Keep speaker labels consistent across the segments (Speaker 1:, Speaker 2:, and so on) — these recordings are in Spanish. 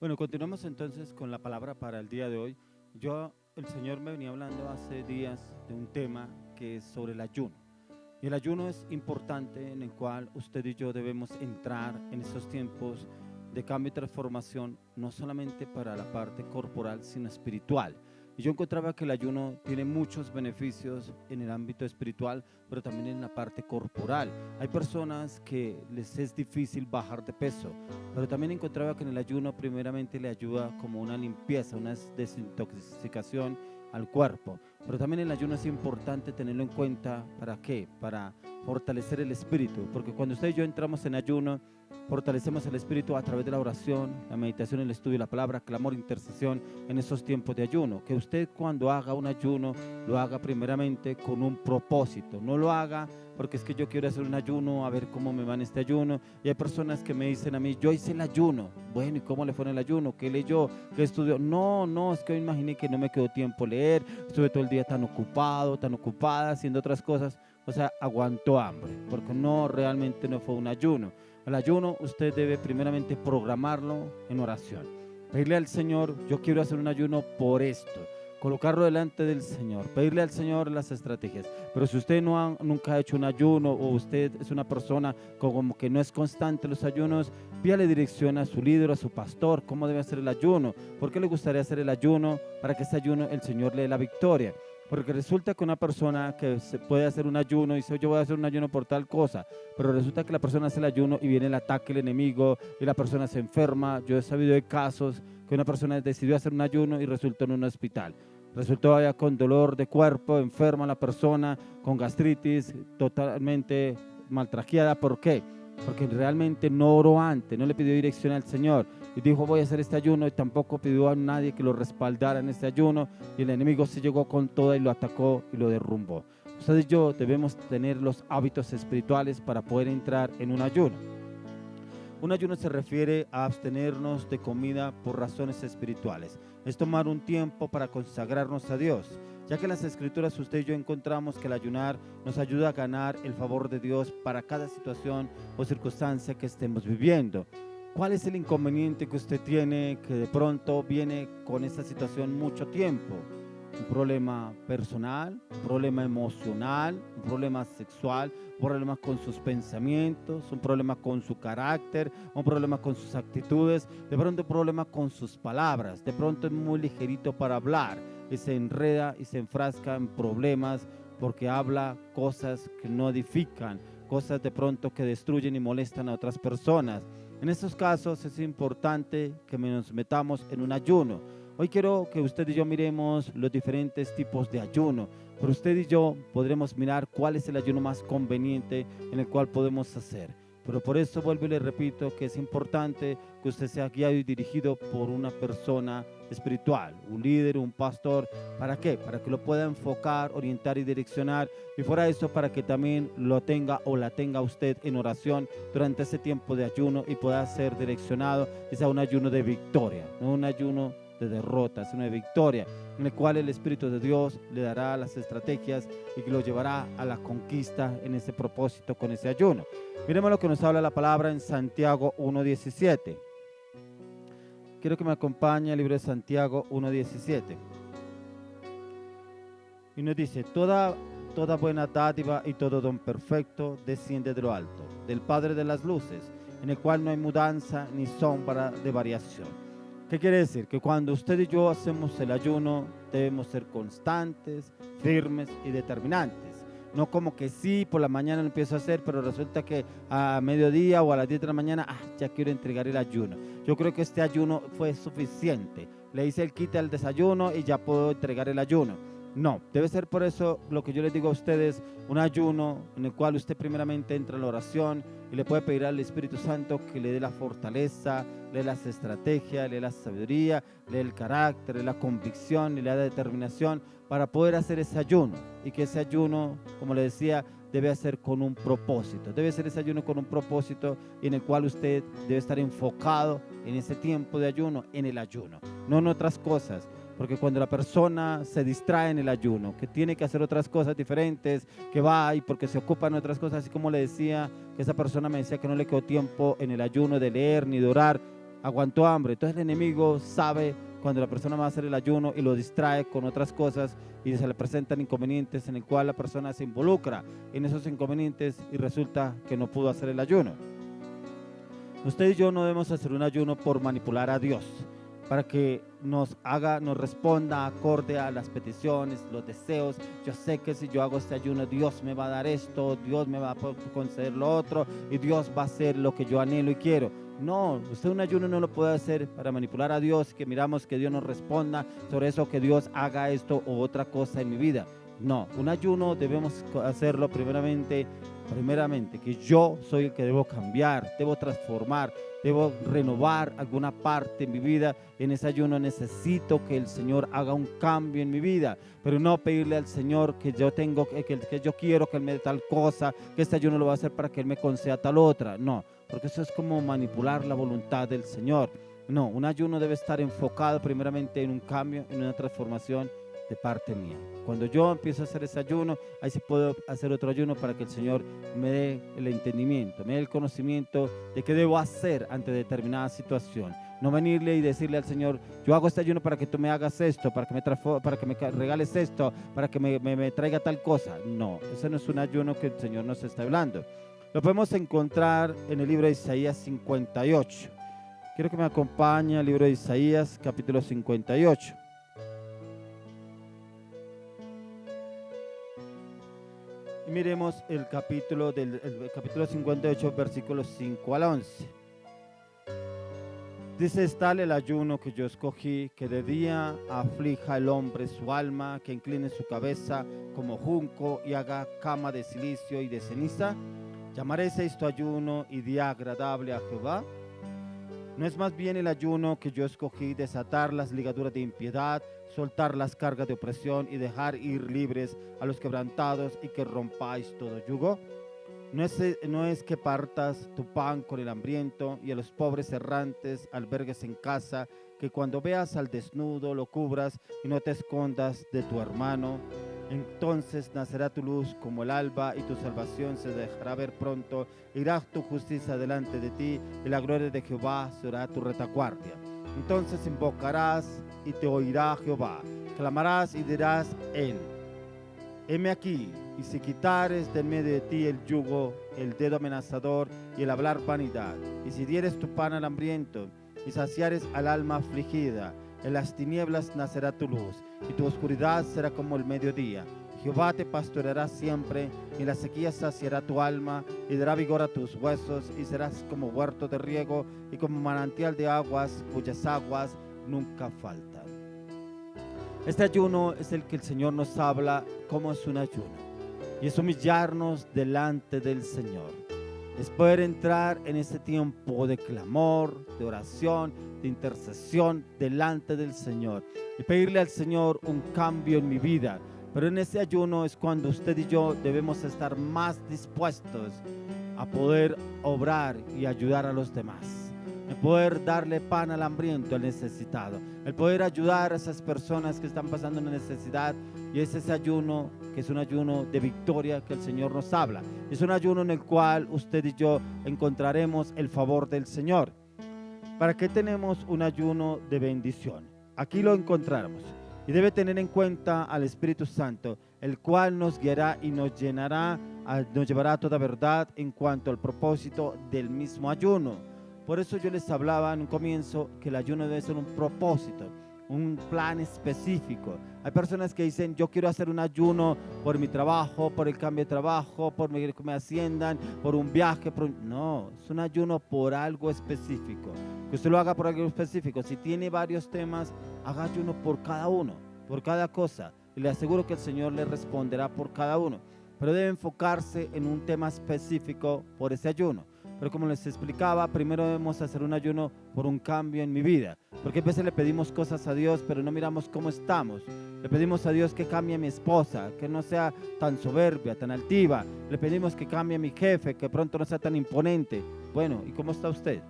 Speaker 1: Bueno, continuamos entonces con la palabra para el día de hoy. El Señor me venía hablando hace días de un tema que es sobre el ayuno. Y el ayuno es importante, en el cual usted y yo debemos entrar en estos tiempos de cambio y transformación, no solamente para la parte corporal, sino espiritual. Y yo encontraba que el ayuno tiene muchos beneficios en el ámbito espiritual, pero también en la parte corporal. Hay personas que les es difícil bajar de peso, pero también encontraba que en el ayuno primeramente le ayuda como una limpieza, una desintoxicación al cuerpo. Pero también el ayuno es importante tenerlo en cuenta. ¿Para qué? Para fortalecer el espíritu, porque cuando usted y yo entramos en ayuno, fortalecemos el espíritu a través de la oración, la meditación, el estudio de la palabra, clamor, intercesión en esos tiempos de ayuno. Que usted, cuando haga un ayuno, lo haga primeramente con un propósito. No lo haga porque es que yo quiero hacer un ayuno, a ver cómo me va en este ayuno. Y hay personas que me dicen a mí: yo hice el ayuno. Bueno, ¿y cómo le fue en el ayuno? ¿Qué leyó? ¿Qué estudió? No, es que me imaginé que no me quedó tiempo leer, estuve todo el día tan ocupado, tan ocupada, haciendo otras cosas. O sea, aguantó hambre, porque no, realmente no fue un ayuno. El ayuno usted debe primeramente programarlo en oración. Pedirle al Señor: yo quiero hacer un ayuno por esto. Colocarlo delante del Señor, pedirle al Señor las estrategias. Pero si usted nunca ha hecho un ayuno, o usted es una persona como que no es constante en los ayunos, pídale dirección a su líder, a su pastor, cómo debe hacer el ayuno, por qué le gustaría hacer el ayuno, para que ese ayuno el Señor le dé la victoria. Porque resulta que una persona que se puede hacer un ayuno y dice: yo voy a hacer un ayuno por tal cosa, pero resulta que la persona hace el ayuno y viene el ataque, el enemigo, y la persona se enferma. Yo he sabido de casos que una persona decidió hacer un ayuno y resultó en un hospital. Resultó allá con dolor de cuerpo, enferma la persona, con gastritis, totalmente maltrajeada. ¿Por qué? Porque realmente no oró antes, no le pidió dirección al Señor y dijo: voy a hacer este ayuno, y tampoco pidió a nadie que lo respaldara en este ayuno, y el enemigo se llegó con toda y lo atacó y lo derrumbó. Ustedes y yo debemos tener los hábitos espirituales para poder entrar en un ayuno. Un ayuno se refiere a abstenernos de comida por razones espirituales. Es tomar un tiempo para consagrarnos a Dios, ya que en las Escrituras usted y yo encontramos que el ayunar nos ayuda a ganar el favor de Dios para cada situación o circunstancia que estemos viviendo. ¿Cuál es el inconveniente que usted tiene, que de pronto viene con esta situación mucho tiempo? Un problema personal, un problema emocional, un problema sexual, un problema con sus pensamientos, un problema con su carácter, un problema con sus actitudes, de pronto un problema con sus palabras. De pronto es muy ligerito para hablar y se enreda y se enfrasca en problemas porque habla cosas que no edifican, cosas de pronto que destruyen y molestan a otras personas. En estos casos es importante que nos metamos en un ayuno. Hoy quiero que usted y yo miremos los diferentes tipos de ayuno, pero usted y yo podremos mirar cuál es el ayuno más conveniente en el cual podemos hacer. Pero por eso vuelvo y le repito que es importante que usted sea guiado y dirigido por una persona espiritual, un líder, un pastor. ¿Para qué? Para que lo pueda enfocar, orientar y direccionar, y fuera eso, para que también lo tenga o la tenga usted en oración durante ese tiempo de ayuno y pueda ser direccionado y sea un ayuno de victoria, no un ayuno de derrota, sino de victoria, en el cual el Espíritu de Dios le dará las estrategias y que lo llevará a la conquista en ese propósito con ese ayuno. Miremos lo que nos habla la palabra en Santiago 1:17. Quiero que me acompañe al libro de Santiago 1:17. Y nos dice: toda buena dádiva y todo don perfecto desciende de lo alto, del Padre de las luces, en el cual no hay mudanza ni sombra de variación. ¿Qué quiere decir? Que cuando usted y yo hacemos el ayuno, debemos ser constantes, firmes y determinantes. No como que sí, por la mañana lo empiezo a hacer, pero resulta que a mediodía o a las 10 de la mañana, ya quiero entregar el ayuno. Yo creo que este ayuno fue suficiente. Le hice el quite al desayuno y ya puedo entregar el ayuno. No, debe ser por eso lo que yo les digo a ustedes: un ayuno en el cual usted primeramente entra en la oración y le puede pedir al Espíritu Santo que le dé la fortaleza, le dé las estrategias, le dé la sabiduría, le dé el carácter, le dé la convicción, le dé la determinación para poder hacer ese ayuno. Y que ese ayuno, como le decía, debe hacer con un propósito. Debe ser ese ayuno con un propósito, en el cual usted debe estar enfocado en ese tiempo de ayuno, en el ayuno, no en otras cosas. Porque cuando la persona se distrae en el ayuno, que tiene que hacer otras cosas diferentes, que va y porque se ocupa en otras cosas, así como le decía que esa persona me decía que no le quedó tiempo en el ayuno de leer ni de orar, aguantó hambre. Entonces el enemigo sabe cuando la persona va a hacer el ayuno y lo distrae con otras cosas y se le presentan inconvenientes en el cual la persona se involucra en esos inconvenientes y resulta que no pudo hacer el ayuno. Usted y yo no debemos hacer un ayuno por manipular a Dios, para que nos responda acorde a las peticiones, los deseos. Yo sé que si yo hago este ayuno, Dios me va a dar esto, Dios me va a conceder lo otro, y Dios va a hacer lo que yo anhelo y quiero. No, usted un ayuno no lo puede hacer para manipular a Dios, que miramos que Dios nos responda sobre eso, que Dios haga esto u otra cosa en mi vida. No, un ayuno debemos hacerlo primeramente que yo soy el que debo cambiar, debo transformar, debo renovar alguna parte en mi vida. En ese ayuno necesito que el Señor haga un cambio en mi vida, pero no pedirle al Señor que yo tengo, que yo quiero que Él me dé tal cosa, que este ayuno lo va a hacer para que Él me conceda tal otra. No, porque eso es como manipular la voluntad del Señor. No, un ayuno debe estar enfocado primeramente en un cambio, en una transformación de parte mía. Cuando yo empiezo a hacer ese ayuno, ahí sí puedo hacer otro ayuno para que el Señor me dé el entendimiento, me dé el conocimiento de qué debo hacer ante determinada situación. No venirle y decirle al Señor, yo hago este ayuno para que tú me hagas esto, para que me regales esto, para que me traiga tal cosa. No, ese no es un ayuno que el Señor nos está hablando. Lo podemos encontrar en el libro de Isaías 58. Quiero que me acompañe al libro de Isaías, capítulo 58. Y miremos el capítulo 58, versículos 5 al 11. Dice: es tal el ayuno que yo escogí, que de día aflija el hombre su alma, que incline su cabeza como junco y haga cama de silicio y de ceniza. ¿Llamaréis esto ayuno y día agradable a Jehová? ¿No es más bien el ayuno que yo escogí, desatar las ligaduras de impiedad, soltar las cargas de opresión y dejar ir libres a los quebrantados y que rompáis todo yugo? ¿No es que partas tu pan con el hambriento y a los pobres errantes albergues en casa, que cuando veas al desnudo lo cubras y no te escondas de tu hermano? Entonces nacerá tu luz como el alba y tu salvación se dejará ver pronto. Irá tu justicia delante de ti y la gloria de Jehová será tu retaguardia. Entonces invocarás y te oirá Jehová. Clamarás y dirás él: heme aquí. Y si quitares de en medio de ti el yugo, el dedo amenazador y el hablar vanidad, y si dieres tu pan al hambriento y saciares al alma afligida, en las tinieblas nacerá tu luz, y tu oscuridad será como el mediodía. Jehová te pastoreará siempre, y la sequía saciará tu alma, y dará vigor a tus huesos, y serás como huerto de riego, y como manantial de aguas, cuyas aguas nunca faltan. Este ayuno es el que el Señor nos habla como es un ayuno, y es humillarnos delante del Señor. Es poder entrar en este tiempo de clamor, de oración, de intercesión delante del Señor y pedirle al Señor un cambio en mi vida. Pero en ese ayuno es cuando usted y yo debemos estar más dispuestos a poder obrar y ayudar a los demás, el poder darle pan al hambriento, al necesitado, el poder ayudar a esas personas que están pasando una necesidad. Y es ese ayuno que es un ayuno de victoria que el Señor nos habla. Es un ayuno en el cual usted y yo encontraremos el favor del Señor. ¿Para qué tenemos un ayuno de bendición? Aquí lo encontramos. Y debe tener en cuenta al Espíritu Santo, el cual nos guiará y nos llenará, nos llevará a toda verdad en cuanto al propósito del mismo ayuno. Por eso yo les hablaba en un comienzo que el ayuno debe ser un propósito, un plan específico. Hay personas que dicen: yo quiero hacer un ayuno por mi trabajo, por el cambio de trabajo, por que me asciendan, por un viaje. No, es un ayuno por algo específico. Que usted lo haga por algo específico. Si tiene varios temas, haga ayuno por cada uno, por cada cosa. Y le aseguro que el Señor le responderá por cada uno. Pero debe enfocarse en un tema específico por ese ayuno. Pero como les explicaba, primero debemos hacer un ayuno por un cambio en mi vida. Porque a veces le pedimos cosas a Dios, pero no miramos cómo estamos. Le pedimos a Dios que cambie a mi esposa, que no sea tan soberbia, tan altiva. Le pedimos que cambie a mi jefe, que pronto no sea tan imponente. Bueno, ¿y cómo está usted?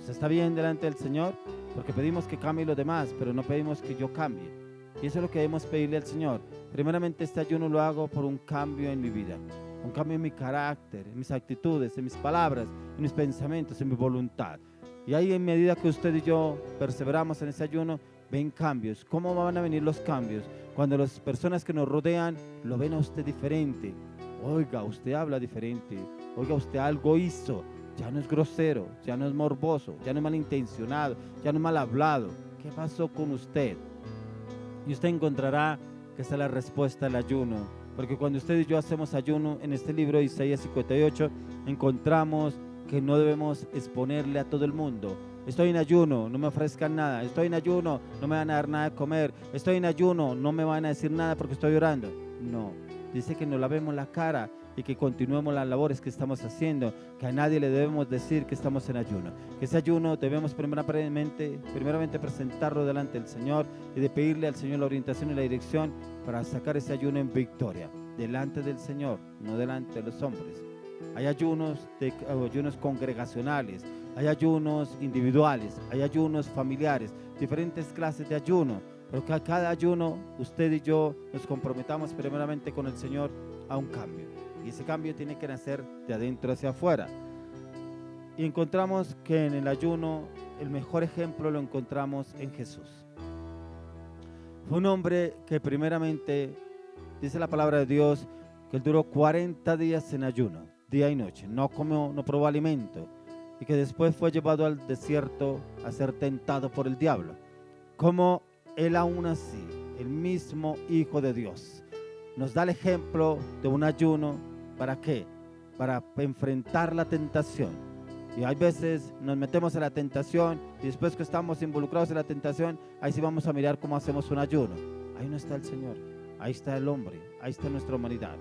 Speaker 1: ¿Usted está bien delante del Señor? Porque pedimos que cambie los demás, pero no pedimos que yo cambie. Y eso es lo que debemos pedirle al Señor. Primeramente, este ayuno lo hago por un cambio en mi vida. Un cambio en mi carácter, en mis actitudes, en mis palabras, en mis pensamientos, en mi voluntad. Y ahí, en medida que usted y yo perseveramos en ese ayuno, ven cambios. ¿Cómo van a venir los cambios? Cuando las personas que nos rodean lo ven a usted diferente. Oiga, usted habla diferente. Oiga, usted algo hizo. Ya no es grosero, ya no es morboso, ya no es malintencionado, ya no es mal hablado. ¿Qué pasó con usted? Y usted encontrará que esa es la respuesta al ayuno. Porque cuando usted y yo hacemos ayuno, en este libro de Isaías 58, encontramos que no debemos exponerle a todo el mundo. Estoy en ayuno, no me ofrezcan nada. Estoy en ayuno, no me van a dar nada de comer. Estoy en ayuno, no me van a decir nada porque estoy orando. No, dice que nos lavemos la cara y que continuemos las labores que estamos haciendo, que a nadie le debemos decir que estamos en ayuno. Que ese ayuno debemos primeramente presentarlo delante del Señor y de pedirle al Señor la orientación y la dirección para sacar ese ayuno en victoria, delante del Señor, no delante de los hombres. Hay ayunos congregacionales, hay ayunos individuales, hay ayunos familiares, diferentes clases de ayuno, pero que a cada ayuno usted y yo nos comprometamos primeramente con el Señor a un cambio, y ese cambio tiene que nacer de adentro hacia afuera. Y encontramos que en el ayuno el mejor ejemplo lo encontramos en Jesús. Fue un hombre que primeramente, dice la palabra de Dios, que él duró 40 días en ayuno, día y noche, no comió, no probó alimento, y que después fue llevado al desierto a ser tentado por el diablo. Como él aún así, el mismo Hijo de Dios, nos da el ejemplo de un ayuno. ¿Para qué? Para enfrentar la tentación. Y hay veces nos metemos en la tentación y después que estamos involucrados en la tentación, ahí sí vamos a mirar cómo hacemos un ayuno. Ahí no está el Señor, ahí está el hombre, ahí está nuestra humanidad.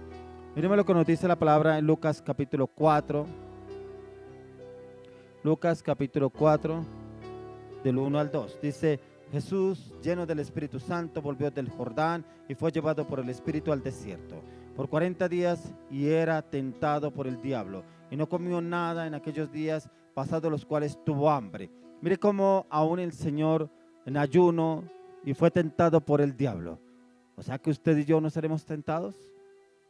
Speaker 1: Miremos lo que nos dice la palabra en Lucas capítulo 4. Lucas capítulo 4, del 1 al 2. Dice: Jesús, lleno del Espíritu Santo, volvió del Jordán y fue llevado por el Espíritu al desierto por 40 días y era tentado por el diablo. Y no comió nada en aquellos días, pasados los cuales tuvo hambre. Mire cómo aún el Señor en ayuno y fue tentado por el diablo. O sea que usted y yo no seremos tentados.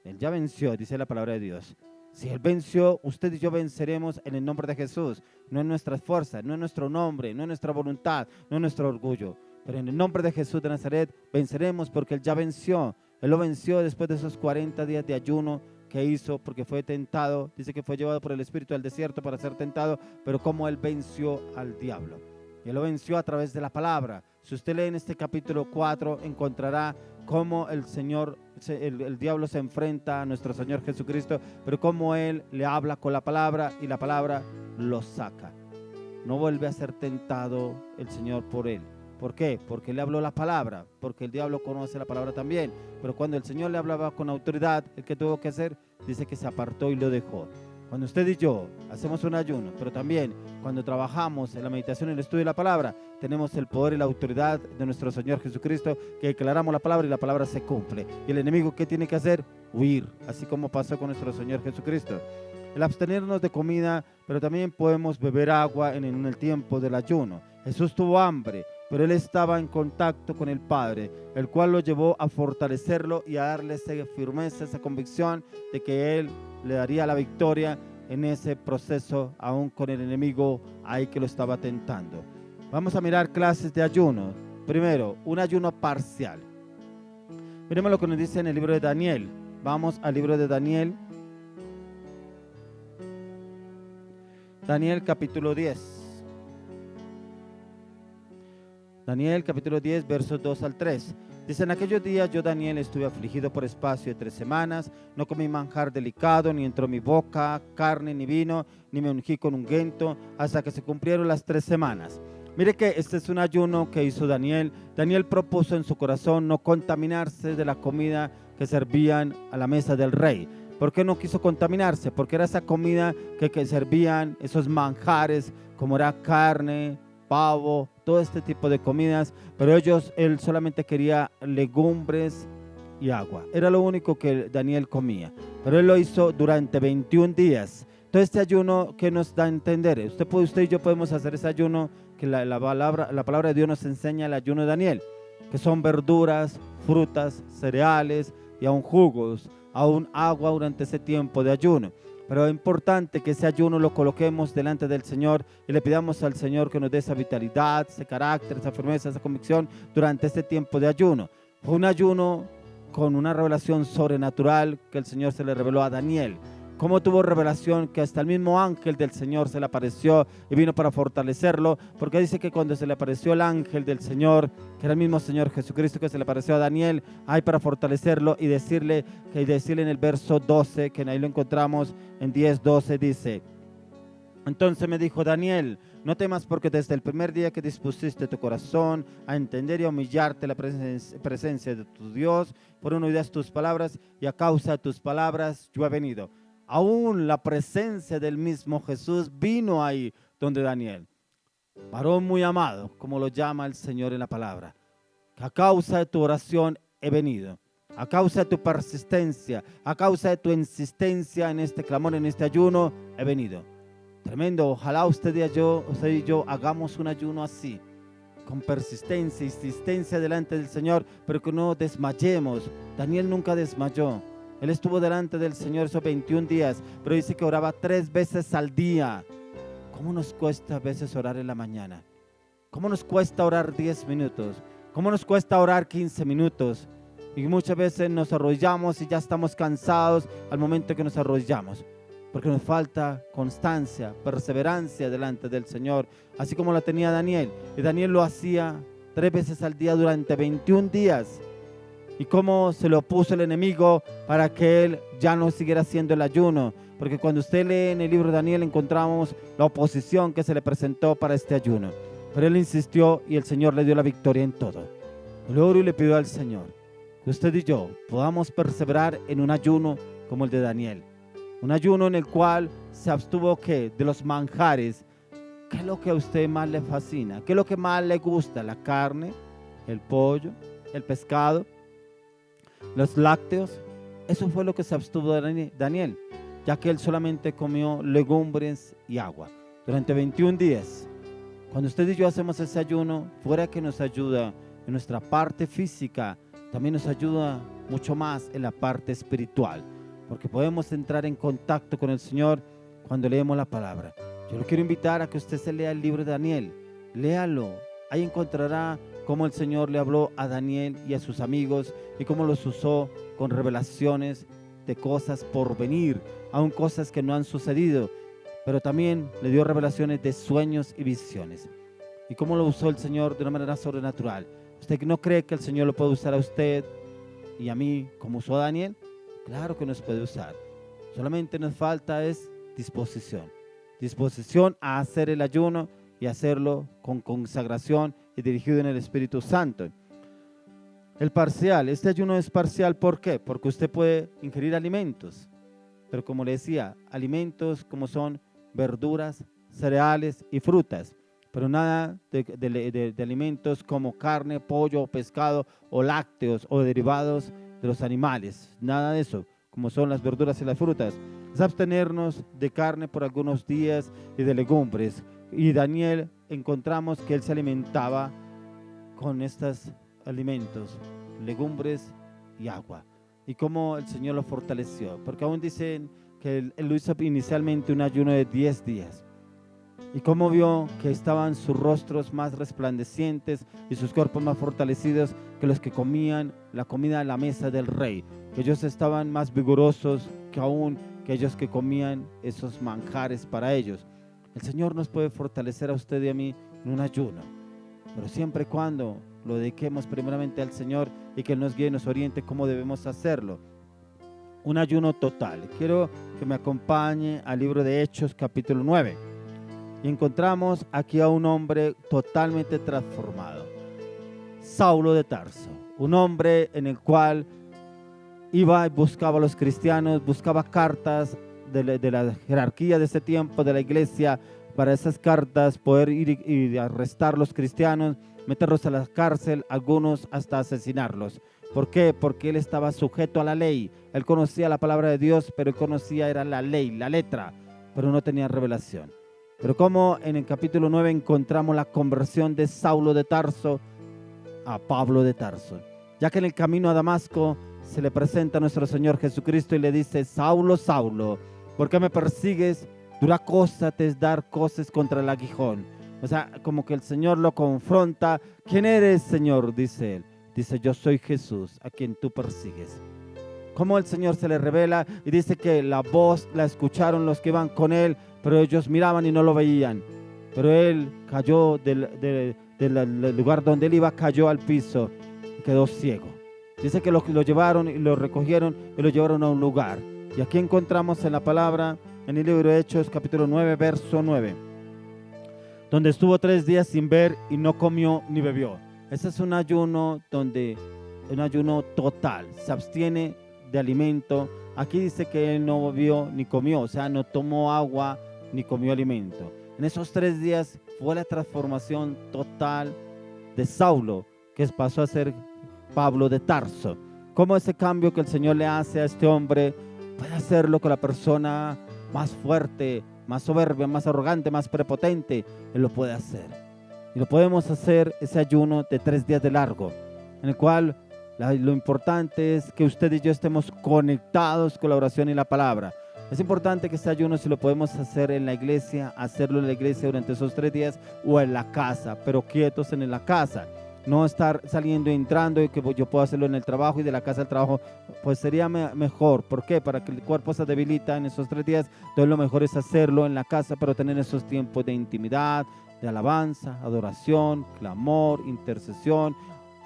Speaker 1: Él ya venció, dice la palabra de Dios. Si Él venció, usted y yo venceremos en el nombre de Jesús. No en nuestras fuerzas, no en nuestro nombre, no en nuestra voluntad, no en nuestro orgullo. Pero en el nombre de Jesús de Nazaret venceremos porque Él ya venció. Él lo venció después de esos 40 días de ayuno que hizo, porque fue tentado. Dice que fue llevado por el Espíritu al desierto para ser tentado, pero como Él venció al diablo. Él lo venció a través de la palabra. Si usted lee en este capítulo 4, encontrará cómo el diablo se enfrenta a nuestro Señor Jesucristo, pero cómo Él le habla con la palabra y la palabra lo saca. No vuelve a ser tentado el Señor por él. ¿Por qué? Porque le habló la palabra, porque el diablo conoce la palabra también. Pero cuando el Señor le hablaba con autoridad, ¿el que tuvo que hacer? Dice que se apartó y lo dejó. Cuando usted y yo hacemos un ayuno, pero también cuando trabajamos en la meditación y el estudio de la palabra, tenemos el poder y la autoridad de nuestro Señor Jesucristo, que declaramos la palabra y la palabra se cumple. Y el enemigo, ¿qué tiene que hacer? Huir, así como pasó con nuestro Señor Jesucristo. El abstenernos de comida, pero también podemos beber agua en el tiempo del ayuno. Jesús tuvo hambre, pero Él estaba en contacto con el Padre, el cual lo llevó a fortalecerlo y a darle esa firmeza, esa convicción de que Él le daría la victoria en ese proceso, aún con el enemigo ahí que lo estaba tentando. Vamos a mirar clases de ayuno. Primero, un ayuno parcial. Miremos lo que nos dice en el libro de Daniel. Vamos al libro de Daniel. Daniel capítulo 10. Daniel capítulo 10, versos 2 al 3. Dice: en aquellos días yo, Daniel, estuve afligido por espacio de 3 semanas, no comí manjar delicado, ni entró en mi boca carne ni vino, ni me ungí con ungüento, hasta que se cumplieron las 3 semanas. Mire que este es un ayuno que hizo Daniel. Daniel propuso en su corazón no contaminarse de la comida que servían a la mesa del rey. ¿Por qué no quiso contaminarse? Porque era esa comida que servían, esos manjares, como era carne, pavo, todo este tipo de comidas, pero él solamente quería legumbres y agua. Era lo único que Daniel comía, pero él lo hizo durante 21 días. Todo este ayuno, ¿qué nos da a entender? Usted y yo podemos hacer ese ayuno que la palabra de Dios nos enseña, el ayuno de Daniel, que son verduras, frutas, cereales y aún jugos, aún agua durante ese tiempo de ayuno. Pero es importante que ese ayuno lo coloquemos delante del Señor y le pidamos al Señor que nos dé esa vitalidad, ese carácter, esa firmeza, esa convicción durante este tiempo de ayuno. Fue un ayuno con una revelación sobrenatural que el Señor se le reveló a Daniel. Cómo tuvo revelación que hasta el mismo ángel del Señor se le apareció y vino para fortalecerlo, porque dice que cuando se le apareció el ángel del Señor, que era el mismo Señor Jesucristo que se le apareció a Daniel, hay para fortalecerlo y decirle en el verso 12, que ahí lo encontramos en 10:12, dice: entonces me dijo Daniel, no temas, porque desde el primer día que dispusiste tu corazón a entender y a humillarte la presencia de tu Dios, fueron oídas tus palabras, y a causa de tus palabras yo he venido. Aún la presencia del mismo Jesús vino ahí donde Daniel. Varón muy amado, como lo llama el Señor en la palabra, que a causa de tu oración he venido, a causa de tu persistencia, a causa de tu insistencia en este clamor, en este ayuno, he venido. Tremendo. Ojalá usted y yo hagamos un ayuno así, con persistencia, insistencia delante del Señor, pero que no desmayemos. Daniel nunca desmayó. Él estuvo delante del Señor esos 21 días, pero dice que oraba 3 veces al día. ¿Cómo nos cuesta a veces orar en la mañana? ¿Cómo nos cuesta orar 10 minutos? ¿Cómo nos cuesta orar 15 minutos? Y muchas veces nos arrodillamos y ya estamos cansados al momento que nos arrodillamos, porque nos falta constancia, perseverancia delante del Señor, así como la tenía Daniel. Y Daniel lo hacía 3 veces al día durante 21 días. Y cómo se lo opuso el enemigo para que él ya no siguiera haciendo el ayuno. Porque cuando usted lee en el libro de Daniel encontramos la oposición que se le presentó para este ayuno. Pero él insistió y el Señor le dio la victoria en todo. Le oro y le pido al Señor que usted y yo podamos perseverar en un ayuno como el de Daniel. Un ayuno en el cual se abstuvo de los manjares. ¿Qué es lo que a usted más le fascina? ¿Qué es lo que más le gusta? La carne, el pollo, el pescado, los lácteos. Eso fue lo que se abstuvo de Daniel, ya que él solamente comió legumbres y agua durante 21 días. Cuando usted y yo hacemos ese ayuno, fuera que nos ayuda en nuestra parte física, también nos ayuda mucho más en la parte espiritual, porque podemos entrar en contacto con el Señor cuando leemos la palabra. Yo lo quiero invitar a que usted se lea el libro de Daniel. Léalo. Ahí encontrará cómo el Señor le habló a Daniel y a sus amigos y cómo los usó con revelaciones de cosas por venir, aún cosas que no han sucedido, pero también le dio revelaciones de sueños y visiones. Y cómo lo usó el Señor de una manera sobrenatural. ¿Usted no cree que el Señor lo puede usar a usted y a mí como usó a Daniel? Claro que nos puede usar. Solamente nos falta es disposición. Disposición a hacer el ayuno y hacerlo con consagración y dirigido en el Espíritu Santo. El parcial, este ayuno es parcial, ¿por qué? Porque usted puede ingerir alimentos, pero como le decía, alimentos como son verduras, cereales y frutas, pero nada de alimentos como carne, pollo, pescado o lácteos o derivados de los animales, nada de eso, como son las verduras y las frutas. Es abstenernos de carne por algunos días y de legumbres. Y Daniel encontramos que él se alimentaba con estos alimentos, legumbres y agua. Y cómo el Señor lo fortaleció, porque aún dicen que él lo hizo inicialmente un ayuno de 10 días. Y cómo vio que estaban sus rostros más resplandecientes y sus cuerpos más fortalecidos que los que comían la comida a la mesa del rey. Que ellos estaban más vigorosos que aún que ellos que comían esos manjares para ellos. El Señor nos puede fortalecer a usted y a mí en un ayuno, pero siempre y cuando lo dediquemos primeramente al Señor y que Él nos guíe y nos oriente cómo debemos hacerlo. Un ayuno total. Quiero que me acompañe al libro de Hechos capítulo 9. Y encontramos aquí a un hombre totalmente transformado. Saulo de Tarso, un hombre en el cual iba y buscaba a los cristianos, buscaba cartas de la jerarquía de ese tiempo, de la iglesia, para esas cartas poder ir y arrestar a los cristianos, meterlos a la cárcel, algunos hasta asesinarlos. ¿Por qué? Porque él estaba sujeto a la ley. Él conocía la palabra de Dios, pero conocía era la ley, la letra, pero no tenía revelación. Pero como en el capítulo 9 encontramos la conversión de Saulo de Tarso a Pablo de Tarso, ya que en el camino a Damasco se le presenta a nuestro Señor Jesucristo y le dice: Saulo, Saulo, ¿Por qué me persigues? Dura cosa te es dar cosas contra el aguijón. O sea, como que el Señor lo confronta. ¿Quién eres, Señor? Dice él. Dice, yo soy Jesús, a quien tú persigues. Cómo el Señor se le revela y dice que la voz la escucharon los que iban con él, pero ellos miraban y no lo veían. Pero él cayó del lugar donde él iba, cayó al piso y quedó ciego. Dice que lo llevaron y lo recogieron y lo llevaron a un lugar. Y aquí encontramos en la palabra, en el libro de Hechos, capítulo 9, verso 9, donde estuvo 3 días sin ver y no comió ni bebió. Ese es un ayuno un ayuno total, se abstiene de alimento. Aquí dice que él no bebió ni comió, o sea, no tomó agua ni comió alimento. En esos 3 días fue la transformación total de Saulo, que pasó a ser Pablo de Tarso. Cómo ese cambio que el Señor le hace a este hombre puede hacerlo con la persona más fuerte, más soberbia, más arrogante, más prepotente. Él lo puede hacer. Y lo podemos hacer ese ayuno de 3 días de largo, en el cual lo importante es que usted y yo estemos conectados con la oración y la palabra. Es importante que este ayuno, si lo podemos hacer en la iglesia, hacerlo en la iglesia durante esos 3 días o en la casa, pero quietos en la casa. No estar saliendo y entrando y que yo pueda hacerlo en el trabajo y de la casa al trabajo, pues sería mejor. ¿Por qué? Para que el cuerpo se debilita en esos 3 días. Entonces lo mejor es hacerlo en la casa, pero tener esos tiempos de intimidad, de alabanza, adoración, clamor, intercesión,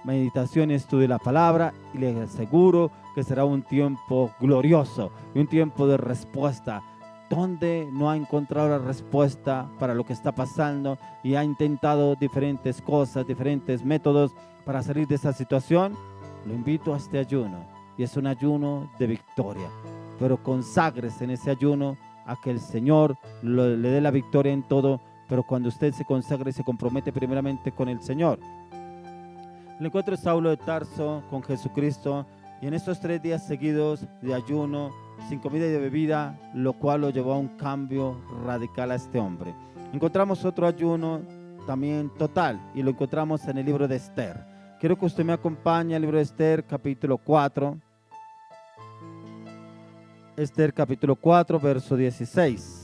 Speaker 1: meditación y estudio de la palabra, y les aseguro que será un tiempo glorioso y un tiempo de respuesta, donde no ha encontrado la respuesta para lo que está pasando y ha intentado diferentes cosas, diferentes métodos para salir de esa situación. Lo invito a este ayuno, y es un ayuno de victoria, pero conságrese en ese ayuno a que el Señor le dé la victoria en todo. Pero cuando usted se consagra y se compromete primeramente con el Señor. El encuentro de Saulo de Tarso con Jesucristo, y en estos 3 días seguidos de ayuno, sin comida y de bebida, lo cual lo llevó a un cambio radical a este hombre. Encontramos otro ayuno también total, y lo encontramos en el libro de Esther. Quiero que usted me acompañe al libro de Esther, capítulo 4. Esther, capítulo 4, verso 16.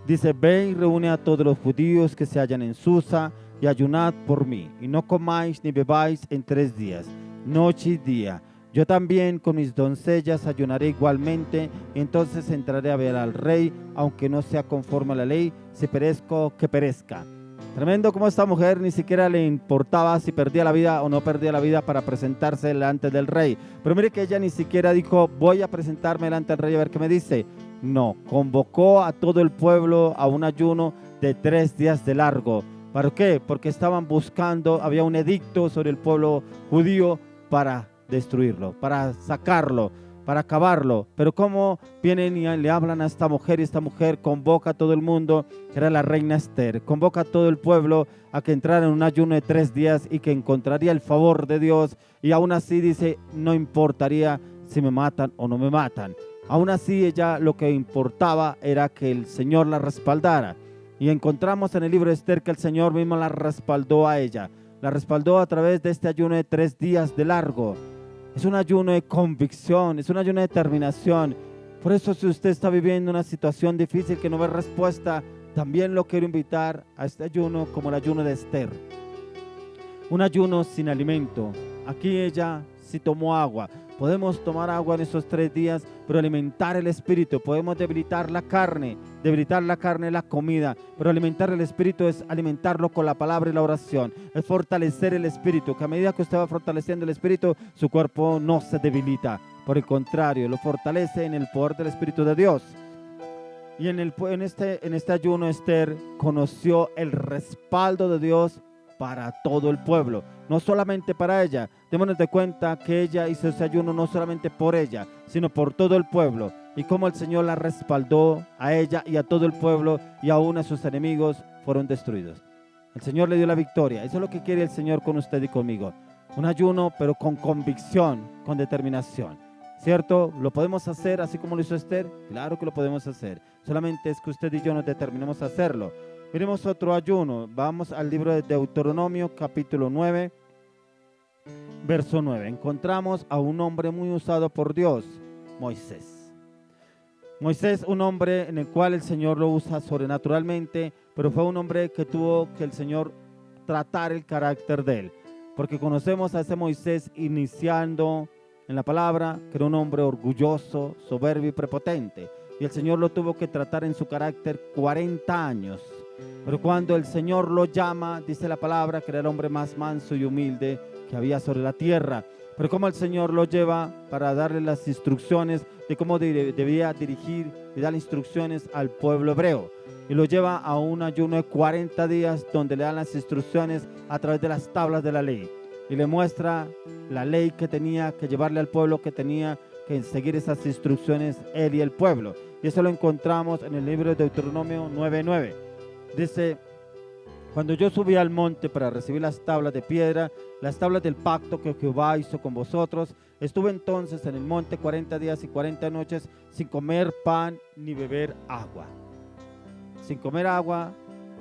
Speaker 1: Dice, ve y reúne a todos los judíos que se hallan en Susa y ayunad por mí, y no comáis ni bebáis en 3 días, noche y día. Yo también con mis doncellas ayunaré igualmente, y entonces entraré a ver al rey, aunque no sea conforme a la ley, si perezco, que perezca. Tremendo como esta mujer ni siquiera le importaba si perdía la vida o no perdía la vida para presentarse delante del rey. Pero mire que ella ni siquiera dijo, voy a presentarme delante del rey a ver qué me dice. No, convocó a todo el pueblo a un ayuno de 3 días de largo. ¿Para qué? Porque estaban buscando, había un edicto sobre el pueblo judío para destruirlo, para sacarlo, para acabarlo. Pero cómo vienen y le hablan a esta mujer, y esta mujer convoca a todo el mundo, que era la reina Esther, convoca a todo el pueblo a que entrara en un ayuno de 3 días y que encontraría el favor de Dios, y aún así dice, no importaría si me matan o no me matan. Aún así, ella lo que importaba era que el Señor la respaldara. Y encontramos en el libro de Esther que el Señor mismo la respaldó a ella. La respaldó a través de este ayuno de 3 días de largo. Es un ayuno de convicción, es un ayuno de determinación. Por eso, si usted está viviendo una situación difícil que no ve respuesta, también lo quiero invitar a este ayuno como el ayuno de Esther. Un ayuno sin alimento. Aquí ella sí tomó agua. Podemos tomar agua en esos 3 días, pero alimentar el espíritu. Podemos debilitar la carne la comida, pero alimentar el espíritu es alimentarlo con la palabra y la oración. Es fortalecer el espíritu, que a medida que usted va fortaleciendo el espíritu, su cuerpo no se debilita. Por el contrario, lo fortalece en el poder del Espíritu de Dios. Y en este ayuno, Esther conoció el respaldo de Dios para todo el pueblo, no solamente para ella. Démonos de cuenta que ella hizo ese ayuno no solamente por ella, sino por todo el pueblo, y cómo el Señor la respaldó a ella y a todo el pueblo, y aún a sus enemigos fueron destruidos. El Señor le dio la victoria. Eso es lo que quiere el Señor con usted y conmigo. Un ayuno, pero con convicción, con determinación. ¿Cierto? ¿Lo podemos hacer así como lo hizo Esther? Claro que lo podemos hacer. Solamente es que usted y yo nos determinemos a hacerlo. Miremos otro ayuno. Vamos al libro de Deuteronomio, capítulo 9, verso 9. Encontramos a un hombre muy usado por Dios. Moisés. Moisés, un hombre en el cual el Señor lo usa sobrenaturalmente, pero fue un hombre que tuvo que el Señor tratar el carácter de él, porque conocemos a ese Moisés iniciando en la palabra, que era un hombre orgulloso, soberbio y prepotente, y el Señor lo tuvo que tratar en su carácter 40 años, pero cuando el Señor lo llama, dice la palabra que era el hombre más manso y humilde que había sobre la tierra. Pero como el Señor lo lleva para darle las instrucciones de cómo debía dirigir y dar instrucciones al pueblo hebreo. Y lo lleva a un ayuno de 40 días donde le dan las instrucciones a través de las tablas de la ley. Y le muestra la ley que tenía que llevarle al pueblo, que tenía que seguir esas instrucciones él y el pueblo. Y eso lo encontramos en el libro de Deuteronomio 9:9. Dice: cuando yo subí al monte para recibir las tablas de piedra, las tablas del pacto que Jehová hizo con vosotros, estuve entonces en el monte 40 días y 40 noches sin comer pan ni beber agua. Sin comer agua,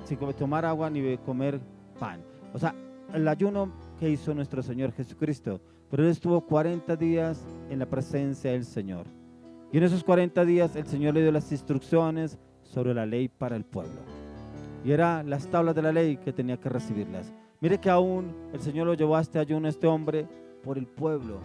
Speaker 1: sin tomar agua ni comer pan. O sea, el ayuno que hizo nuestro Señor Jesucristo. Pero él estuvo 40 días en la presencia del Señor. Y en esos 40 días el Señor le dio las instrucciones sobre la ley para el pueblo. Y eran las tablas de la ley que tenía que recibirlas. Mire que aún el Señor lo llevó a este ayuno, a este hombre, por el pueblo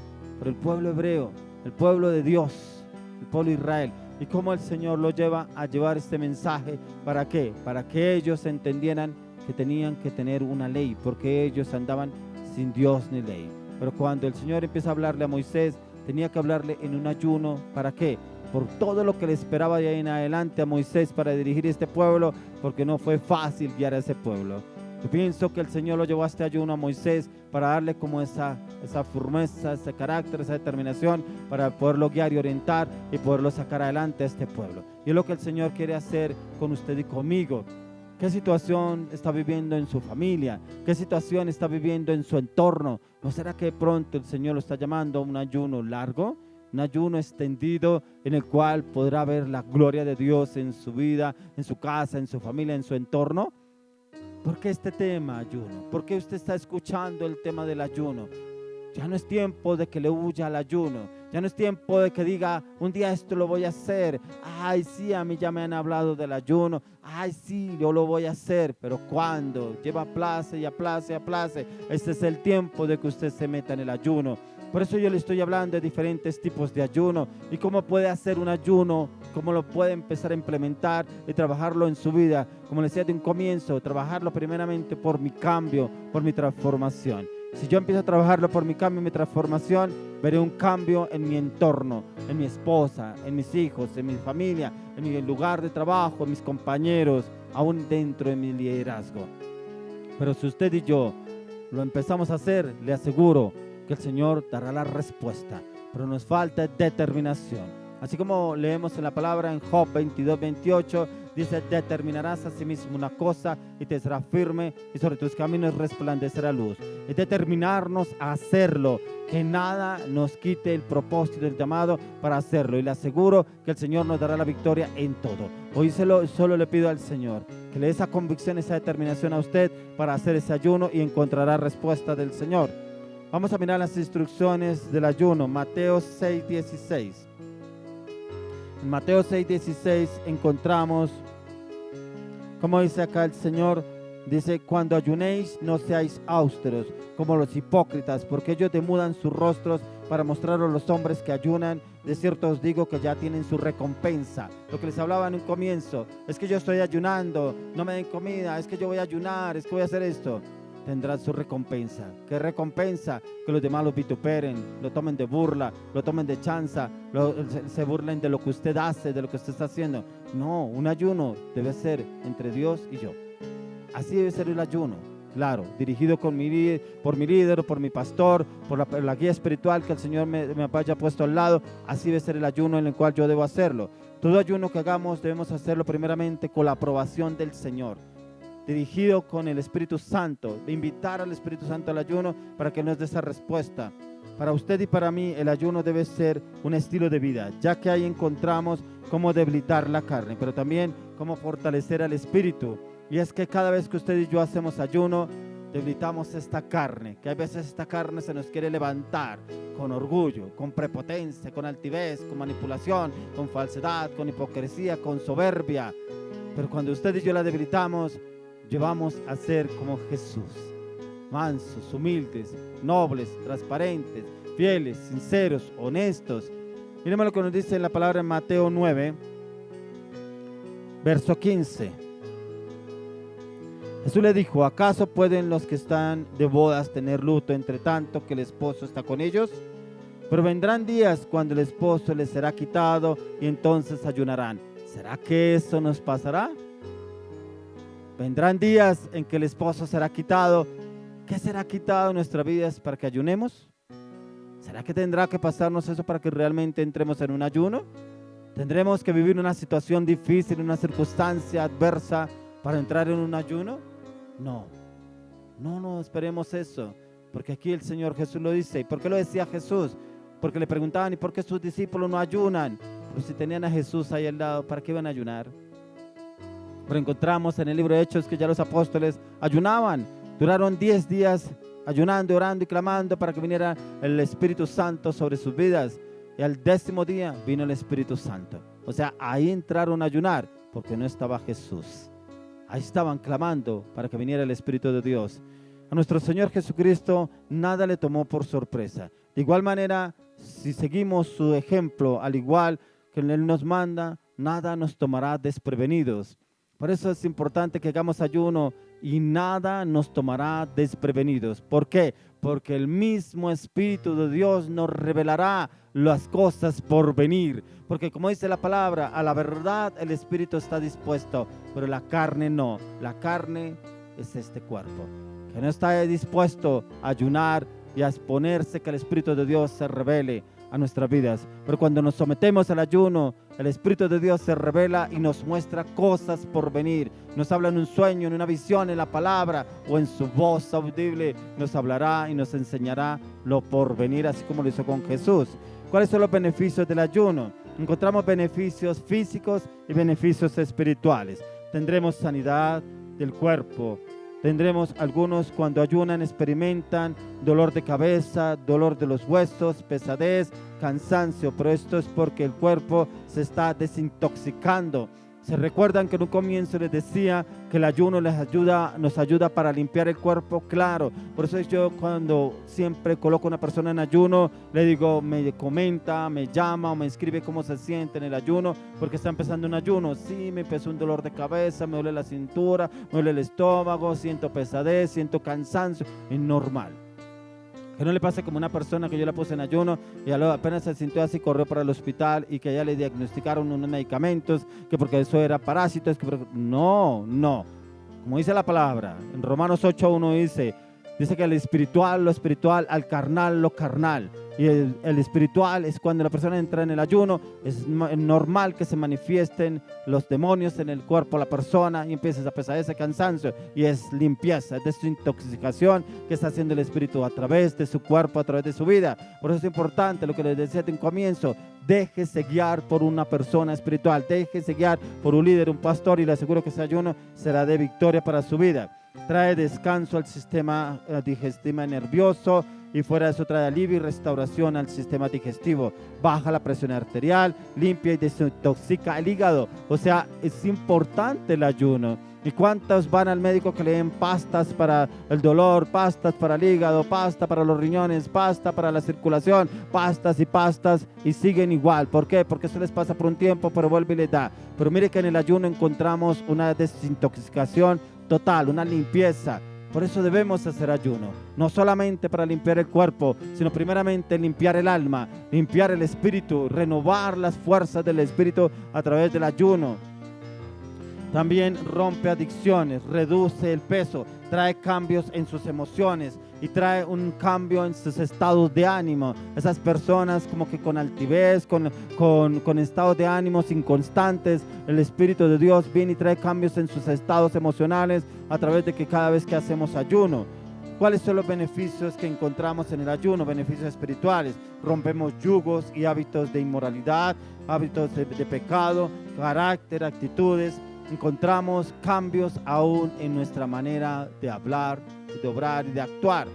Speaker 1: hebreo, el pueblo de Dios, el pueblo de Israel. Y cómo el Señor lo lleva a llevar este mensaje. ¿Para qué? Para que ellos entendieran que tenían que tener una ley, porque ellos andaban sin Dios ni ley. Pero cuando el Señor empieza a hablarle a Moisés, tenía que hablarle en un ayuno. ¿Para qué? Por todo lo que le esperaba de ahí en adelante a Moisés para dirigir este pueblo, porque no fue fácil guiar a ese pueblo. Yo pienso que el Señor lo llevó a este ayuno a Moisés para darle como esa firmeza, ese carácter, esa determinación para poderlo guiar y orientar y poderlo sacar adelante a este pueblo. Y es lo que el Señor quiere hacer con usted y conmigo. ¿Qué situación está viviendo en su familia? ¿Qué situación está viviendo en su entorno? ¿No será que de pronto el Señor lo está llamando a un ayuno largo? Un ayuno extendido en el cual podrá ver la gloria de Dios en su vida, en su casa, en su familia, en su entorno. ¿Por qué este tema, ayuno? ¿Por qué usted está escuchando el tema del ayuno? Ya no es tiempo de que le huya al ayuno. Ya no es tiempo de que diga, un día esto lo voy a hacer. Ay, sí, a mí ya me han hablado del ayuno. Ay, sí, yo lo voy a hacer. Pero ¿cuándo? Lleva aplace y aplace y aplace. Este es el tiempo de que usted se meta en el ayuno. Por eso yo le estoy hablando de diferentes tipos de ayuno y cómo puede hacer un ayuno, cómo lo puede empezar a implementar y trabajarlo en su vida. Como le decía de un comienzo, trabajarlo primeramente por mi cambio, por mi transformación. Si yo empiezo a trabajarlo por mi cambio y mi transformación, veré un cambio en mi entorno, en mi esposa, en mis hijos, en mi familia, en mi lugar de trabajo, en mis compañeros, aún dentro de mi liderazgo. Pero si usted y yo lo empezamos a hacer, le aseguro que el Señor dará la respuesta, pero nos falta determinación. Así como leemos en la palabra en Job 22:28, dice: determinarás a sí mismo una cosa y te será firme, y sobre tus caminos resplandecerá luz. Es determinarnos a hacerlo, que nada nos quite el propósito del llamado para hacerlo, y le aseguro que el Señor nos dará la victoria en todo. Hoy solo le pido al Señor que le dé esa convicción, esa determinación a usted para hacer ese ayuno, y encontrará respuesta del Señor. Vamos a mirar las instrucciones del ayuno. Mateo 6:16. En Mateo 6:16 encontramos, como dice acá el Señor, dice: cuando ayunéis no seáis austeros como los hipócritas, porque ellos demudan sus rostros para mostrar a los hombres que ayunan. De cierto os digo que ya tienen su recompensa. Lo que les hablaba en un comienzo, es que yo estoy ayunando, no me den comida, es que yo voy a ayunar, es que voy a hacer esto. Tendrán su recompensa. ¿Qué recompensa? Que los demás lo vituperen, lo tomen de burla, lo tomen de chanza, se burlen de lo que usted hace, de lo que usted está haciendo. No, un ayuno debe ser entre Dios y yo. Así debe ser el ayuno, claro, dirigido por mi líder, por mi pastor, por la guía espiritual que el Señor me haya puesto al lado. Así debe ser el ayuno en el cual yo debo hacerlo. Todo ayuno que hagamos debemos hacerlo primeramente con la aprobación del Señor, dirigido con el Espíritu Santo, de invitar al Espíritu Santo al ayuno para que nos dé esa respuesta. Para usted y para mí el ayuno debe ser un estilo de vida, ya que ahí encontramos cómo debilitar la carne, pero también cómo fortalecer al espíritu. Y es que cada vez que usted y yo hacemos ayuno, debilitamos esta carne, que a veces esta carne se nos quiere levantar con orgullo, con prepotencia, con altivez, con manipulación, con falsedad, con hipocresía, con soberbia. Pero cuando usted y yo la debilitamos, llevamos a ser como Jesús, mansos, humildes, nobles, transparentes, fieles, sinceros, honestos. Miremos lo que nos dice la palabra en Mateo 9, verso 15. Jesús le dijo: ¿acaso pueden los que están de bodas tener luto entre tanto que el esposo está con ellos? Pero vendrán días cuando el esposo les será quitado y entonces ayunarán. ¿Será que eso nos pasará? Vendrán días en que el esposo será quitado. ¿Qué será quitado en nuestras vidas para que ayunemos? ¿Será que tendrá que pasarnos eso para que realmente entremos en un ayuno? ¿Tendremos que vivir una situación difícil, una circunstancia adversa para entrar en un ayuno? No esperemos eso, porque aquí el Señor Jesús lo dice. ¿Y por qué lo decía Jesús? Porque le preguntaban: ¿y por qué sus discípulos no ayunan? Pero si tenían a Jesús ahí al lado, ¿para qué iban a ayunar? Pero encontramos en el libro de Hechos que ya los apóstoles ayunaban. Duraron 10 días ayunando, orando y clamando para que viniera el Espíritu Santo sobre sus vidas. Y al 10º día vino el Espíritu Santo. O sea, ahí entraron a ayunar porque no estaba Jesús. Ahí estaban clamando para que viniera el Espíritu de Dios. A nuestro Señor Jesucristo nada le tomó por sorpresa. De igual manera, si seguimos su ejemplo, al igual que Él nos manda, nada nos tomará desprevenidos. Por eso es importante que hagamos ayuno y nada nos tomará desprevenidos. ¿Por qué? Porque el mismo Espíritu de Dios nos revelará las cosas por venir. Porque como dice la palabra, a la verdad el Espíritu está dispuesto, pero la carne no. La carne es este cuerpo, que no está dispuesto a ayunar y a exponerse que el Espíritu de Dios se revele a nuestras vidas. Pero cuando nos sometemos al ayuno, el Espíritu de Dios se revela y nos muestra cosas por venir. Nos habla en un sueño, en una visión, en la palabra o en su voz audible. Nos hablará y nos enseñará lo por venir, así como lo hizo con Jesús. ¿Cuáles son los beneficios del ayuno? Encontramos beneficios físicos y beneficios espirituales. Tendremos sanidad del cuerpo. Tendremos algunos cuando ayunan experimentan dolor de cabeza, dolor de los huesos, pesadez, cansancio, pero esto es porque el cuerpo se está desintoxicando. Se recuerdan que en un comienzo les decía que el ayuno nos ayuda para limpiar el cuerpo, claro. Por eso yo cuando siempre coloco a una persona en ayuno, le digo, me comenta, me llama o me escribe cómo se siente en el ayuno, porque está empezando un ayuno. Sí, me empezó un dolor de cabeza, me duele la cintura, me duele el estómago, siento pesadez, siento cansancio, es normal. Que no le pase como una persona que yo la puse en ayuno y apenas se sintió así, corrió para el hospital y que ya le diagnosticaron unos medicamentos, que porque eso era parásitos, no. Como dice la palabra, en Romanos 8:1 dice que lo espiritual, al carnal, lo carnal. Y el espiritual es cuando la persona entra en el ayuno, es normal que se manifiesten los demonios en el cuerpo de la persona y empieza esa pesadez, ese cansancio, y es limpieza, es desintoxicación que está haciendo el espíritu a través de su cuerpo, a través de su vida. Por eso es importante lo que les decía de un comienzo: déjese guiar por una persona espiritual, déjese guiar por un líder, un pastor, y le aseguro que ese ayuno será de victoria para su vida. Trae descanso al sistema digestivo nervioso, y fuera de eso trae alivio y restauración al sistema digestivo. Baja la presión arterial, limpia y desintoxica el hígado. O sea, es importante el ayuno. ¿Y cuántos van al médico que le den pastas para el dolor, pastas para el hígado, pasta para los riñones, pasta para la circulación, pastas y siguen igual? ¿Por qué? Porque eso les pasa por un tiempo, pero vuelve y les da. Pero mire que en el ayuno encontramos una desintoxicación total, una limpieza. Por eso debemos hacer ayuno, no solamente para limpiar el cuerpo, sino primeramente limpiar el alma, limpiar el espíritu, renovar las fuerzas del espíritu a través del ayuno. También rompe adicciones, reduce el peso, trae cambios en sus emociones y trae un cambio en sus estados de ánimo. Esas personas como que con altivez, con estados de ánimos inconstantes, el Espíritu de Dios viene y trae cambios en sus estados emocionales a través de que cada vez que hacemos ayuno. ¿Cuáles son los beneficios que encontramos en el ayuno? Beneficios espirituales. Rompemos yugos y hábitos de inmoralidad, hábitos de pecado, carácter, actitudes. Encontramos cambios aún en nuestra manera de hablar, de obrar y de actuar.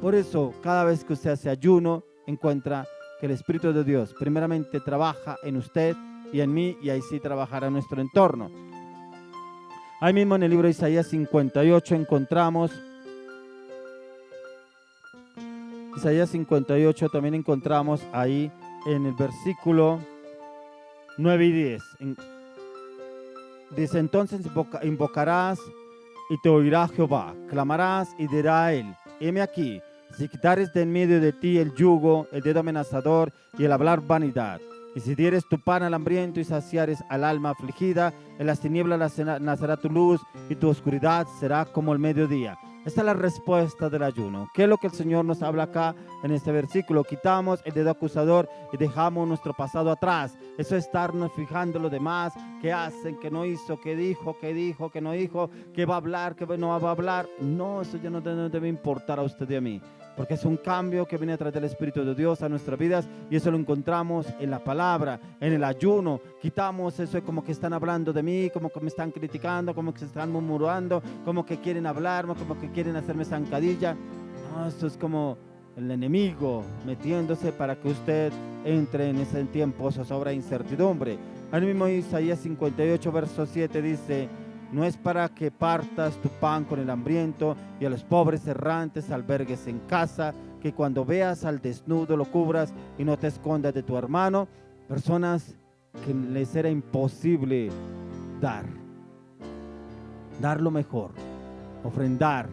Speaker 1: Por eso, cada vez que usted hace ayuno, encuentra que el Espíritu de Dios primeramente trabaja en usted y en mí, y ahí sí trabajará en nuestro entorno. Ahí mismo en el libro de Isaías 58 encontramos, Isaías 58 también encontramos ahí en el versículo 9 y 10. Dice, entonces invocarás y te oirá Jehová, clamarás y dirá a él, heme aquí, si quitares de en medio de ti el yugo, el dedo amenazador y el hablar vanidad, y si dieres tu pan al hambriento y saciares al alma afligida, en las tinieblas nacerá tu luz y tu oscuridad será como el mediodía. Esta es la respuesta del ayuno. ¿Qué es lo que el Señor nos habla acá en este versículo? Quitamos el dedo acusador y dejamos nuestro pasado atrás. Eso es estarnos fijando en lo demás, qué hacen, qué no hizo, qué dijo, qué no dijo, qué va a hablar, qué no va a hablar. No, eso ya no debe importar a usted y a mí, porque es un cambio que viene a través del Espíritu de Dios a nuestras vidas, y eso lo encontramos en la palabra, en el ayuno. Quitamos eso de como que están hablando de mí, como que me están criticando, como que se están murmurando, como que quieren hablarme, como que quieren hacerme zancadilla. No, eso es como el enemigo metiéndose para que usted entre en ese tiempo zozobra e incertidumbre. Al mismo Isaías 58 verso 7 dice, no es para que partas tu pan con el hambriento y a los pobres errantes albergues en casa, que cuando veas al desnudo lo cubras y no te escondas de tu hermano. Personas que les era imposible dar lo mejor, ofrendar,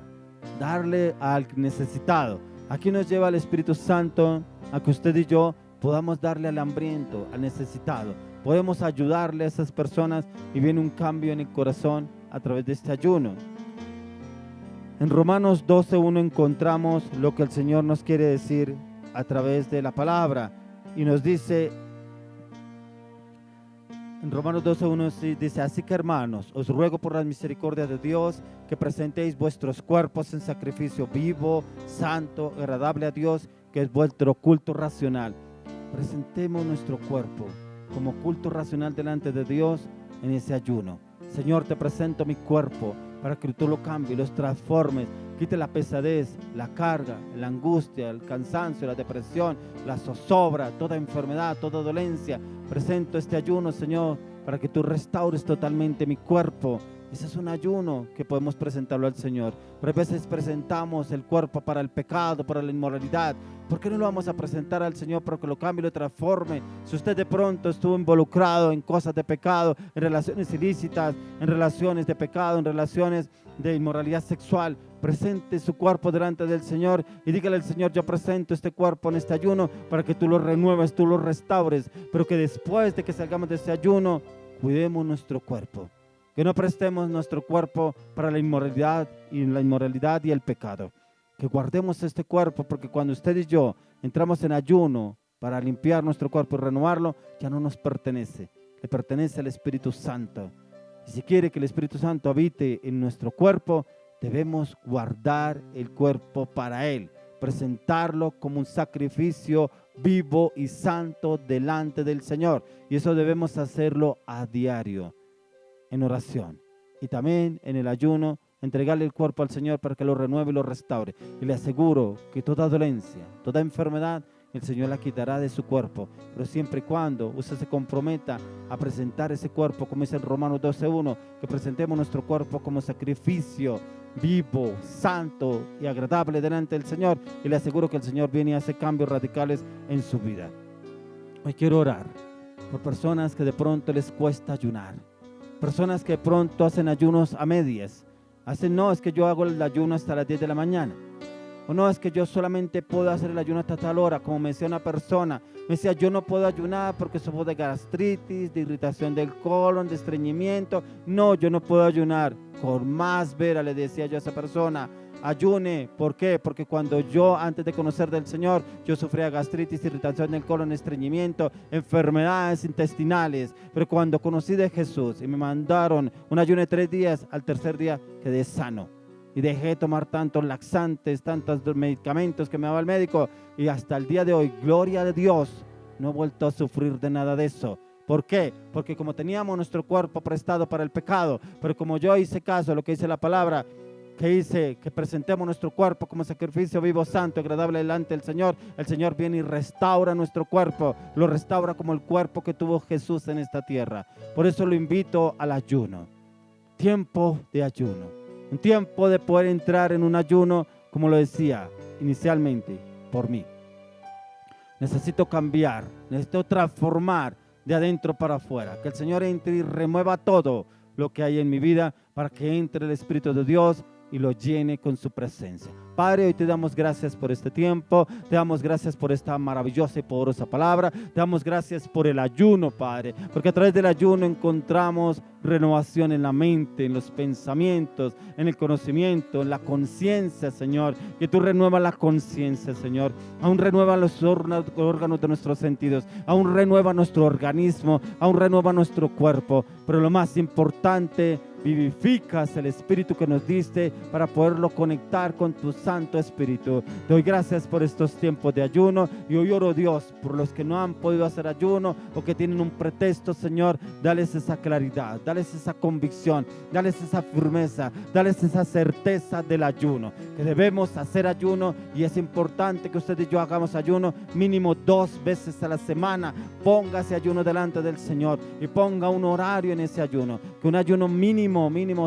Speaker 1: darle al necesitado. Aquí nos lleva el Espíritu Santo a que usted y yo podamos darle al hambriento, al necesitado. Podemos ayudarle a esas personas y viene un cambio en el corazón a través de este ayuno. En Romanos 12:1 encontramos lo que el Señor nos quiere decir a través de la palabra, y nos dice, en Romanos 12:1 dice, así que hermanos, os ruego por la misericordia de Dios que presentéis vuestros cuerpos en sacrificio vivo, santo, agradable a Dios, que es vuestro culto racional. Presentemos nuestro cuerpo como culto racional delante de Dios en ese ayuno. Señor, te presento mi cuerpo para que tú lo cambies, los transformes, quite la pesadez, la carga, la angustia, el cansancio, la depresión, la zozobra, toda enfermedad, toda dolencia. Presento este ayuno, Señor, para que tú restaures totalmente mi cuerpo. Ese es un ayuno que podemos presentarlo al Señor. Pero a veces presentamos el cuerpo para el pecado, para la inmoralidad. ¿Por qué no lo vamos a presentar al Señor para que lo cambie y lo transforme? Si usted de pronto estuvo involucrado en cosas de pecado, en relaciones ilícitas, en relaciones de pecado, en relaciones de inmoralidad sexual, presente su cuerpo delante del Señor y dígale al Señor, yo presento este cuerpo en este ayuno para que tú lo renueves, tú lo restaures, pero que después de que salgamos de este ayuno, cuidemos nuestro cuerpo. Que no prestemos nuestro cuerpo para la inmoralidad y el pecado. Que guardemos este cuerpo, porque cuando usted y yo entramos en ayuno para limpiar nuestro cuerpo y renovarlo, ya no nos pertenece. Le pertenece al Espíritu Santo. Y si quiere que el Espíritu Santo habite en nuestro cuerpo, debemos guardar el cuerpo para Él. Presentarlo como un sacrificio vivo y santo delante del Señor. Y eso debemos hacerlo a diario, en oración, y también en el ayuno, entregarle el cuerpo al Señor para que lo renueve y lo restaure. Y le aseguro que toda dolencia, toda enfermedad, el Señor la quitará de su cuerpo, pero siempre y cuando usted se comprometa a presentar ese cuerpo, como dice en Romanos 12:1, que presentemos nuestro cuerpo como sacrificio vivo, santo y agradable delante del Señor, y le aseguro que el Señor viene y hace cambios radicales en su vida. Hoy quiero orar por personas que de pronto les cuesta ayunar. Personas que pronto hacen ayunos a medias. No, es que yo hago el ayuno hasta las 10 de la mañana. O no, es que yo solamente puedo hacer el ayuno hasta tal hora. Como me decía una persona, me decía, yo no puedo ayunar porque sufro de gastritis, de irritación del colon, de estreñimiento. No, yo no puedo ayunar. Con más vera le decía yo a esa persona, ayune. ¿Por qué? Porque cuando yo, antes de conocer del Señor, yo sufría gastritis, irritación del colon, estreñimiento, enfermedades intestinales. Pero cuando conocí de Jesús y me mandaron un ayuno de 3 días, al tercer día quedé sano. Y dejé de tomar tantos laxantes, tantos medicamentos que me daba el médico. Y hasta el día de hoy, gloria a Dios, no he vuelto a sufrir de nada de eso. ¿Por qué? Porque como teníamos nuestro cuerpo prestado para el pecado, pero como yo hice caso a lo que dice la palabra, que dice que presentemos nuestro cuerpo como sacrificio vivo, santo, agradable delante del Señor. El Señor viene y restaura nuestro cuerpo, lo restaura como el cuerpo que tuvo Jesús en esta tierra. Por eso lo invito al ayuno, tiempo de ayuno, un tiempo de poder entrar en un ayuno, como lo decía inicialmente, por mí. Necesito cambiar, necesito transformar de adentro para afuera, que el Señor entre y remueva todo lo que hay en mi vida para que entre el Espíritu de Dios y lo llene con su presencia. Padre, hoy te damos gracias por este tiempo, te damos gracias por esta maravillosa y poderosa palabra, te damos gracias por el ayuno, Padre, porque a través del ayuno encontramos renovación en la mente, en los pensamientos, en el conocimiento, en la conciencia, Señor, que tú renuevas la conciencia, Señor, aún renueva los órganos de nuestros sentidos, aún renueva nuestro organismo, aún renueva nuestro cuerpo, pero lo más importante, vivificas el Espíritu que nos diste para poderlo conectar con tu Santo Espíritu. Te doy gracias por estos tiempos de ayuno y hoy oro, Dios, por los que no han podido hacer ayuno o que tienen un pretexto, Señor, dales esa claridad, dales esa convicción, dales esa firmeza, dales esa certeza del ayuno, que debemos hacer ayuno y es importante que usted y yo hagamos ayuno mínimo 2 veces a la semana. Póngase ayuno delante del Señor y ponga un horario en ese ayuno, que un ayuno mínimo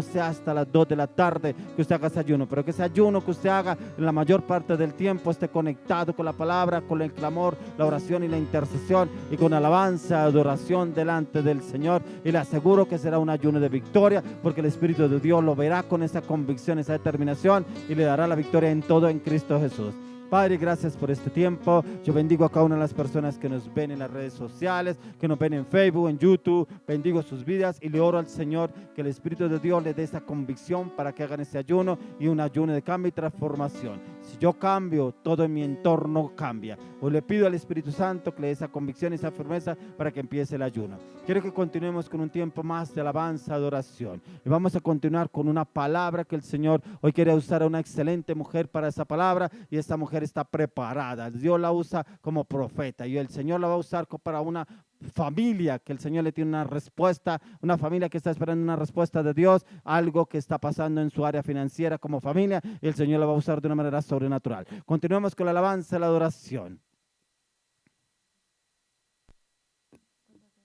Speaker 1: sea hasta las 2 de la tarde que usted haga ese ayuno, pero que ese ayuno que usted haga en la mayor parte del tiempo esté conectado con la palabra, con el clamor, la oración y la intercesión y con alabanza, adoración delante del Señor, y le aseguro que será un ayuno de victoria, porque el Espíritu de Dios lo verá con esa convicción, esa determinación, y le dará la victoria en todo en Cristo Jesús. Padre, gracias por este tiempo. Yo bendigo a cada una de las personas que nos ven en las redes sociales, que nos ven en Facebook, en YouTube. Bendigo sus vidas y le oro al Señor que el Espíritu de Dios les dé esa convicción para que hagan ese ayuno, y un ayuno de cambio y transformación. Si yo cambio, todo en mi entorno cambia. Hoy le pido al Espíritu Santo que le dé esa convicción y esa firmeza para que empiece el ayuno. Quiero que continuemos con un tiempo más de alabanza, adoración. Y vamos a continuar con una palabra que el Señor hoy quiere usar a una excelente mujer para esa palabra, y esta mujer está preparada. Dios la usa como profeta y el Señor la va a usar para una familia que el Señor le tiene una respuesta, una familia que está esperando una respuesta de Dios, algo que está pasando en su área financiera como familia, y el Señor la va a usar de una manera sobrenatural. Continuemos con la alabanza y la adoración.